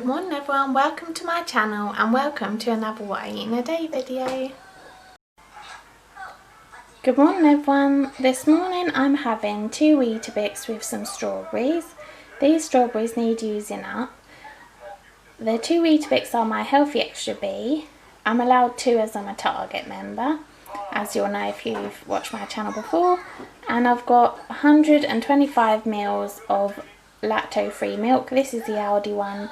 Good morning everyone, welcome to my channel and welcome to another What I Eat in a Day video. Good morning everyone, this morning I'm having 2 Weetabix with some strawberries. These strawberries need using up. The 2 Weetabix are my Healthy Extra B. I'm allowed 2 as I'm a Target member, as you'll know if you've watched my channel before. And I've got 125 ml of lactose-free milk. This is the Aldi one.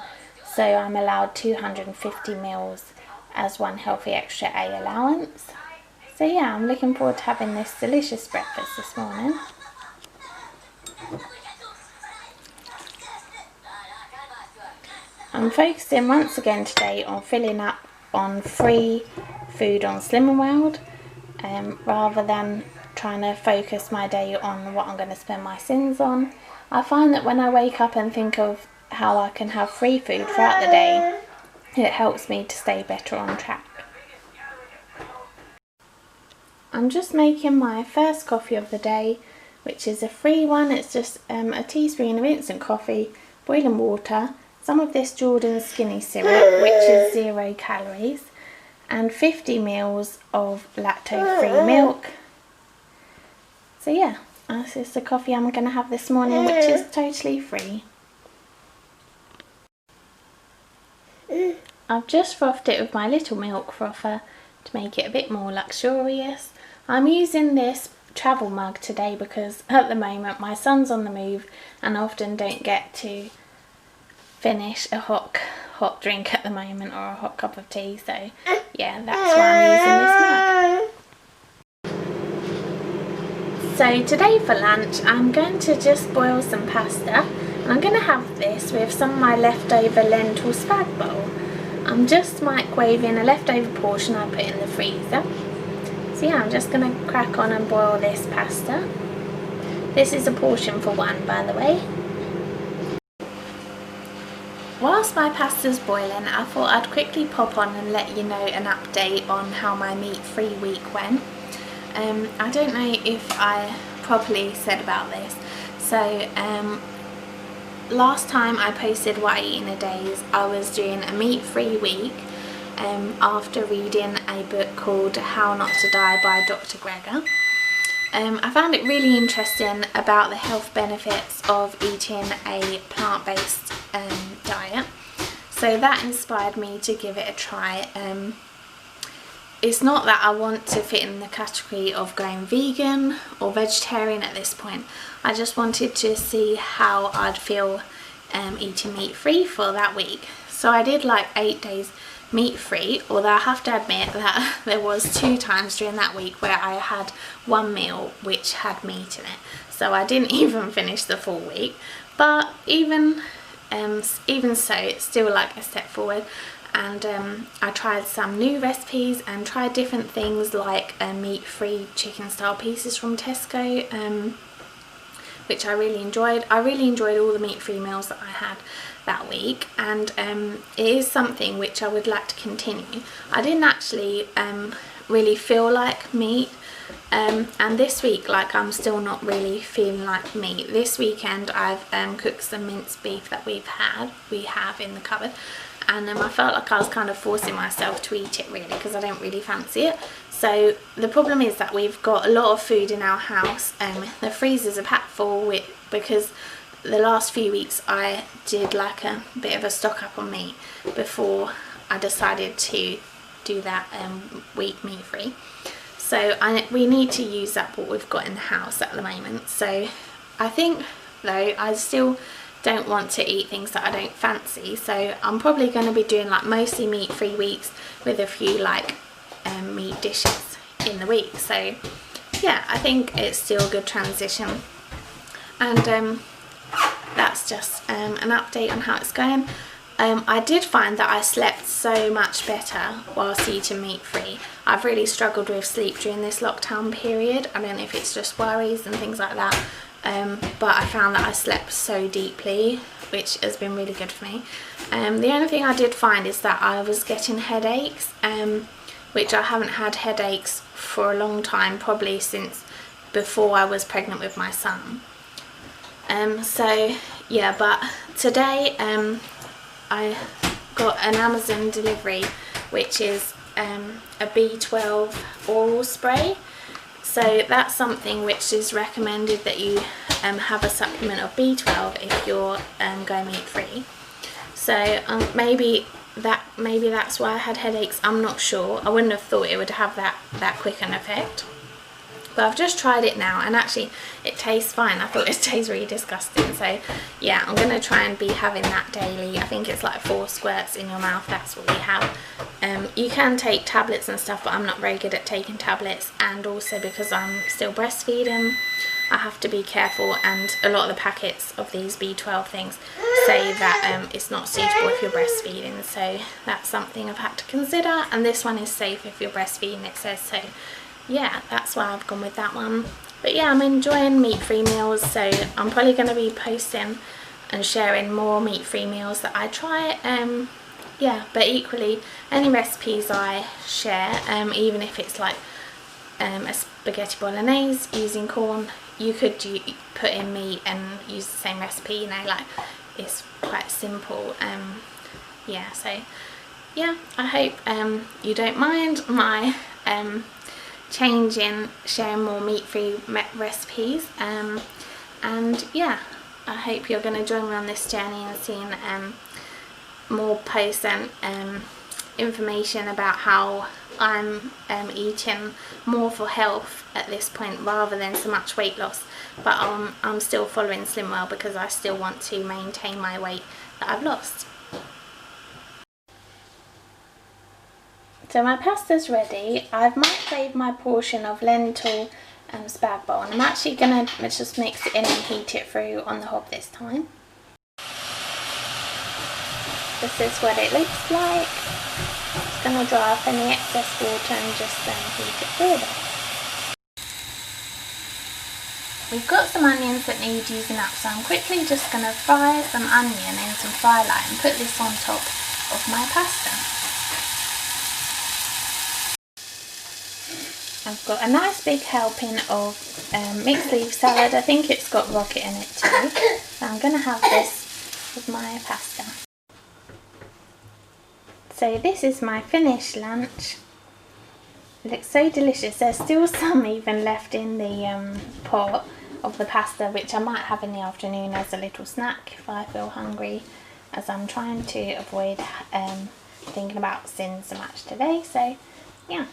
So I'm allowed 250 ml as one Healthy Extra A allowance. So yeah, I'm looking forward to having this delicious breakfast this morning. I'm focusing once again today on filling up on free food on Slimming World, rather than trying to focus my day on what I'm going to spend my sins on. I find that when I wake up and think of how I can have free food throughout the day, it helps me to stay better on track. I'm just making my first coffee of the day, which is a free one. It's just a teaspoon of instant coffee, boiling water, some of this Jordan Skinny syrup, which is 0 calories, and 50 ml of lactose-free milk. So yeah, this is the coffee I'm going to have this morning, which is totally free. I've just frothed it with my little milk frother to make it a bit more luxurious. I'm using this travel mug today because at the moment my son's on the move and I often don't get to finish a hot drink at the moment, or a hot cup of tea, so yeah, that's why I'm using this mug. So today for lunch I'm going to just boil some pasta, and I'm going to have this with some of my leftover Lentil Spag Bol. I'm just microwaving a leftover portion I put in the freezer. So yeah, I'm just going to crack on and boil this pasta. This is a portion for one, by the way. Whilst my pasta's boiling, I thought I'd quickly pop on and let you know an update on how my meat-free week went. I don't know if I properly said about this. So last time I posted What I Eat in a Day, I was doing a meat-free week after reading a book called How Not to Die by Dr. Greger. I found it really interesting about the health benefits of eating a plant-based diet, so that inspired me to give it a try. It's not that I want to fit in the category of going vegan or vegetarian at this point. I just wanted to see how I'd feel eating meat-free for that week. So I did like 8 days meat-free, although I have to admit that there was 2 times during that week where I had one meal which had meat in it. So I didn't even finish the full week. But even so, it's still like a step forward. And I tried some new recipes and tried different things like meat-free chicken style pieces from Tesco, which I really enjoyed. I really enjoyed all the meat-free meals that I had that week, and it is something which I would like to continue. I didn't actually really feel like meat, and this week, like, I'm still not really feeling like meat. This weekend I've cooked some minced beef that we have in the cupboard, and I felt like I was kind of forcing myself to eat it really, because I don't really fancy it. So the problem is that we've got a lot of food in our house, and the freezers are packed full because the last few weeks I did like a bit of a stock up on meat before I decided to do that week meat free. So we need to use up what we've got in the house at the moment. So I think though I still don't want to eat things that I don't fancy, so I'm probably going to be doing like mostly meat free weeks with a few like meat dishes in the week. So yeah, I think it's still a good transition, and that's just an update on how it's going. I did find that I slept so much better whilst eating meat free. I've really struggled with sleep during this lockdown period. I don't know if it's just worries and things like that, but I found that I slept so deeply, which has been really good for me. The only thing I did find is that I was getting headaches, which I haven't had headaches for a long time, probably since before I was pregnant with my son. So yeah, but today I got an Amazon delivery which is a B12 oral spray. So that's something which is recommended, that you have a supplement of B12 if you're going meat free. So maybe that's why I had headaches. I'm not sure. I wouldn't have thought it would have that quick an effect. But I've just tried it now, and actually it tastes fine. I thought it tastes really disgusting. So yeah, I'm going to try and be having that daily. I think it's like 4 squirts in your mouth. That's what we have. You can take tablets and stuff, but I'm not very good at taking tablets. And also because I'm still breastfeeding, I have to be careful. And a lot of the packets of these B12 things say that it's not suitable if you're breastfeeding. So that's something I've had to consider. And this one is safe if you're breastfeeding, it says so. Yeah, that's why I've gone with that one. But yeah, I'm enjoying meat-free meals, so I'm probably going to be posting and sharing more meat-free meals that I try. Yeah, but equally, any recipes I share, even if it's like a spaghetti bolognese using corn, you could put in meat and use the same recipe, you know, like it's quite simple. Yeah, so yeah, I hope you don't mind my sharing more meat-free recipes, and yeah, I hope you're going to join me on this journey and seeing more posts and information about how I'm eating more for health at this point rather than so much weight loss. But I'm still following Slimwell because I still want to maintain my weight that I've lost. So my pasta's ready. I've microwaved my portion of lentil spag bol, and I'm actually going to just mix it in and heat it through on the hob this time. This is what it looks like. Just going to dry off any excess water and just heat it through a bit. We've got some onions that need using up, so I'm quickly just going to fry some onion in some fry light and put this on top of my pasta. I've got a nice big helping of mixed leaf salad. I think it's got rocket in it too. So I'm going to have this with my pasta. So this is my finished lunch. It looks so delicious. There's still some even left in the pot of the pasta, which I might have in the afternoon as a little snack if I feel hungry, as I'm trying to avoid thinking about sin so much today. So yeah.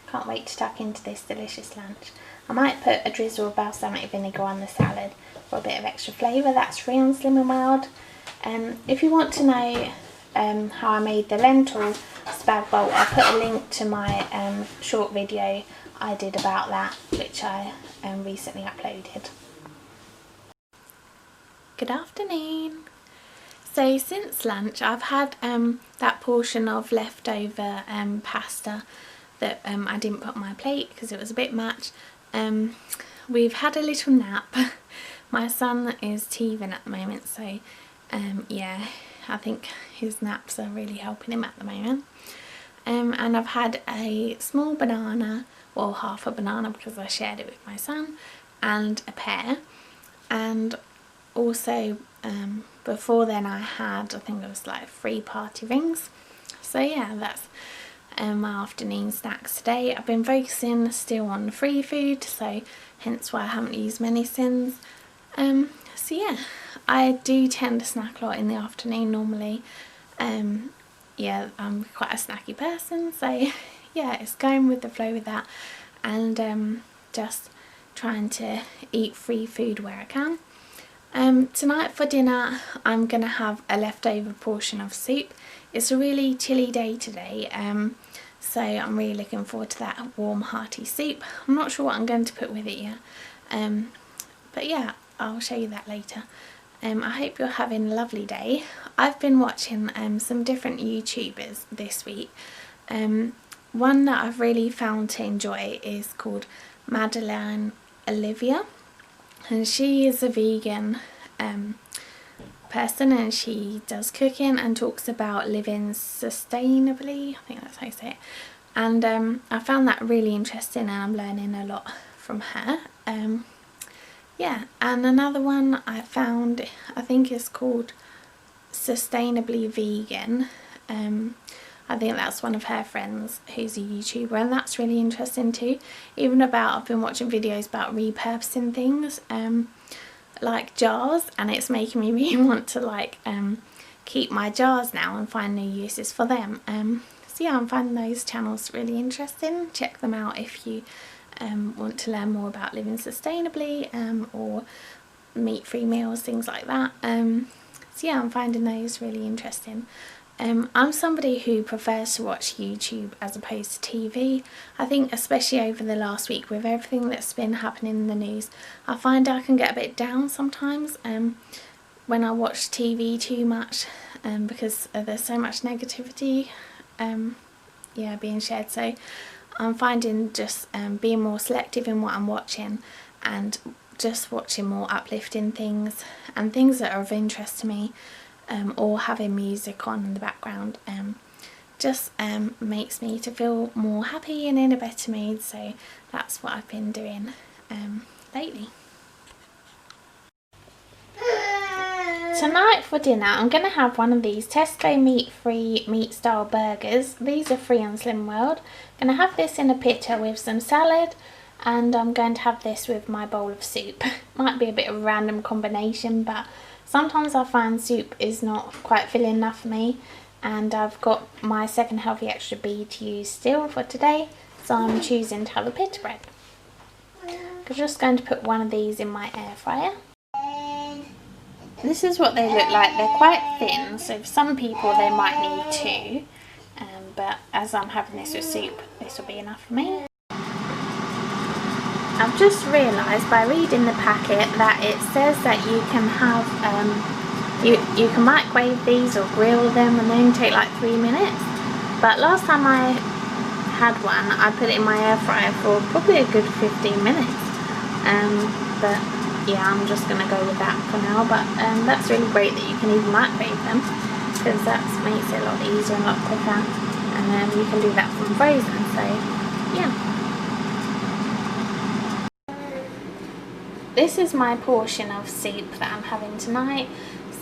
Can't wait to tuck into this delicious lunch. I might put a drizzle of balsamic vinegar on the salad for a bit of extra flavour. That's free on Slim and Wild. If you want to know how I made the lentil spag bol, I'll put a link to my short video I did about that, which I recently uploaded. Good afternoon. So since lunch I've had that portion of leftover pasta that I didn't put on my plate because it was a bit much. We've had a little nap. My son is teething at the moment, so yeah, I think his naps are really helping him at the moment. And I've had a small banana, well, half a banana because I shared it with my son, and a pear. And also before then I had, I think it was like 3 party rings. So yeah, that's my afternoon snacks today. I've been focusing still on free food, so hence why I haven't used many sins. So yeah, I do tend to snack a lot in the afternoon normally. Yeah, I'm quite a snacky person, so yeah, it's going with the flow with that, and just trying to eat free food where I can. Tonight for dinner I'm going to have a leftover portion of soup. It's a really chilly day today, so I'm really looking forward to that warm hearty soup. I'm not sure what I'm going to put with it yet, but yeah, I'll show you that later. I hope you're having a lovely day. I've been watching some different YouTubers this week. One that I've really found to enjoy is called Natalie A, and she is a vegan person, and she does cooking and talks about living sustainably. I think that's how you say it. And I found that really interesting, and I'm learning a lot from her. Yeah, and another one I found, I think is called Sustainably Vegan, I think that's one of her friends who's a YouTuber, and that's really interesting too. Even about, I've been watching videos about repurposing things, like jars, and it's making me really want to like keep my jars now and find new uses for them. So yeah, I'm finding those channels really interesting. Check them out if you want to learn more about living sustainably, or meat-free meals, things like that. So yeah, I'm finding those really interesting. I'm somebody who prefers to watch YouTube as opposed to TV. I think especially over the last week with everything that's been happening in the news, I find I can get a bit down sometimes when I watch TV too much, because there's so much negativity yeah, being shared. So I'm finding just being more selective in what I'm watching, and just watching more uplifting things and things that are of interest to me, or having music on in the background, just makes me to feel more happy and in a better mood. So that's what I've been doing lately. Tonight for dinner I'm going to have one of these Tesco meat-free meat style burgers. These are free on Slim World. I'm going to have this in a pita with some salad, and I'm going to have this with my bowl of soup. Might be a bit of a random combination, but sometimes I find soup is not quite filling enough for me, and I've got my second healthy extra B to use still for today, so I'm choosing to have a pita bread. I'm just going to put one of these in my air fryer. This is what they look like. They're quite thin, so for some people they might need two, but as I'm having this with soup, this will be enough for me. I've just realised by reading the packet that it says that you can have, you can microwave these or grill them, and they only take like 3 minutes. But last time I had one, I put it in my air fryer for probably a good 15 minutes. But yeah, I'm just going to go with that for now. But that's really great that you can even microwave them, because that makes it a lot easier and a lot quicker. And then you can do that from frozen, so yeah. This is my portion of soup that I'm having tonight.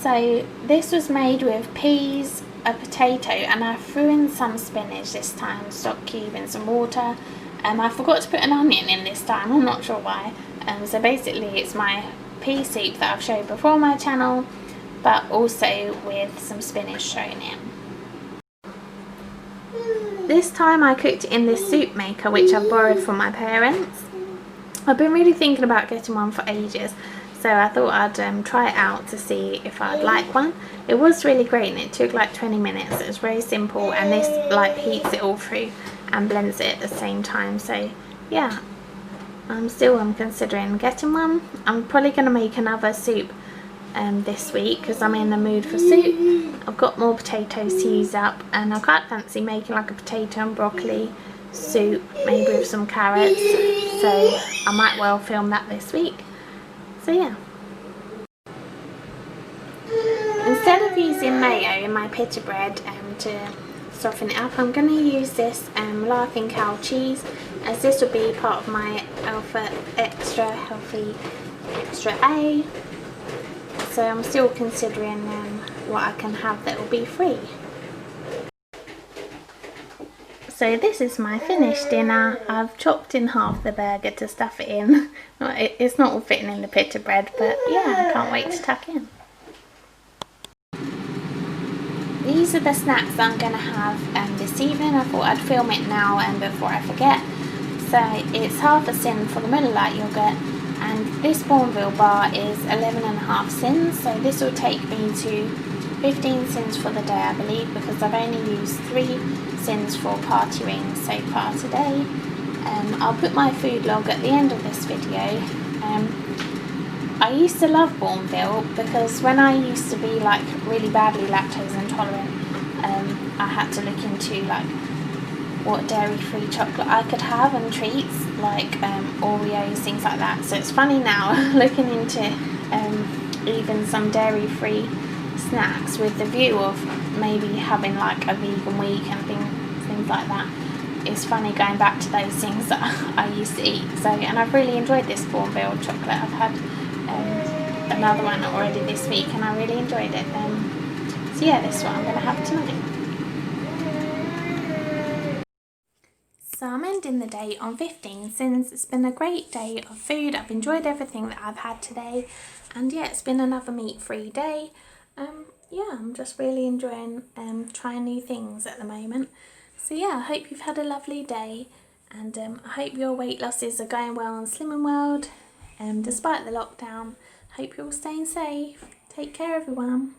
So this was made with peas, a potato, and I threw in some spinach this time, stock cube and some water. I forgot to put an onion in this time, I'm not sure why. So basically it's my pea soup that I've showed before on my channel, but also with some spinach thrown in. This time I cooked in this soup maker which I borrowed from my parents. I've been really thinking about getting one for ages, so I thought I'd try it out to see if I'd like one. It was really great and it took like 20 minutes. It was very simple, and this like heats it all through and blends it at the same time. So yeah, I'm still considering getting one. I'm probably going to make another soup this week because I'm in the mood for soup. I've got more potatoes to use up, and I quite fancy making like a potato and broccoli soup, maybe with some carrots, so I might well film that this week. So yeah. Instead of using mayo in my pita bread to soften it up, I'm going to use this Laughing Cow cheese, as this will be part of my Alpha Extra Healthy Extra A. So I'm still considering what I can have that will be free. So this is my finished dinner. I've chopped in half the burger to stuff it in. It's not all fitting in the pita bread, but yeah, I can't wait to tuck in. These are the snacks I'm going to have this evening. I thought I'd film it now before I forget. So it's half a sin for the Miller Lite yoghurt, and this Bourneville bar is 11.5 sins. So this will take me to 15 sins for the day, I believe, because I've only used 3 sins for party rings so far today. I'll put my food log at the end of this video. I used to love Bourneville because when I used to be like really badly lactose intolerant, I had to look into like what dairy-free chocolate I could have and treats like Oreos, things like that. So it's funny now looking into even some dairy-free snacks with the view of maybe having like a vegan week and things like that. It's funny going back to those things that I used to eat. So, and I've really enjoyed this Bourneville chocolate. I've had another one already this week and I really enjoyed it. So yeah, this is what I'm going to have tonight. ending the day on 15 since. It's been a great day of food. I've enjoyed everything that I've had today, and yeah, it's been another meat-free day. Yeah, I'm just really enjoying trying new things at the moment. So yeah, I hope you've had a lovely day, and I hope your weight losses are going well on Slimming World despite the lockdown. Hope you're all staying safe. Take care everyone.